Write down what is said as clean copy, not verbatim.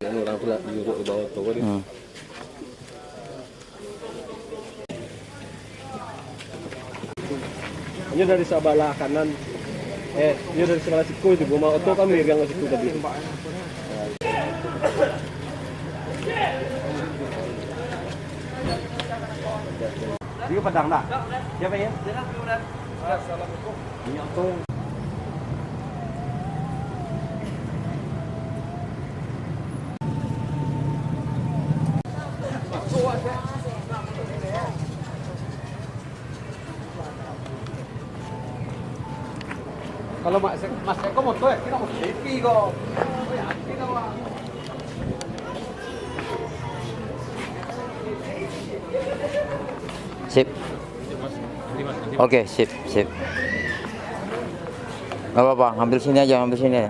Orang pula duduk di bawah tu tadi. Ini dari sebelah kanan. Ini dari sebelah siku itu. Gua mau itu kan megang siku tadi. Dia padang dah. Siapa ya? Assalamualaikum. Minyak tu. Kalau Mas Eko moto ya, kita mau TV kok. Sip. Oke, sip. Gak apa-apa, ambil sini aja, ambil sini.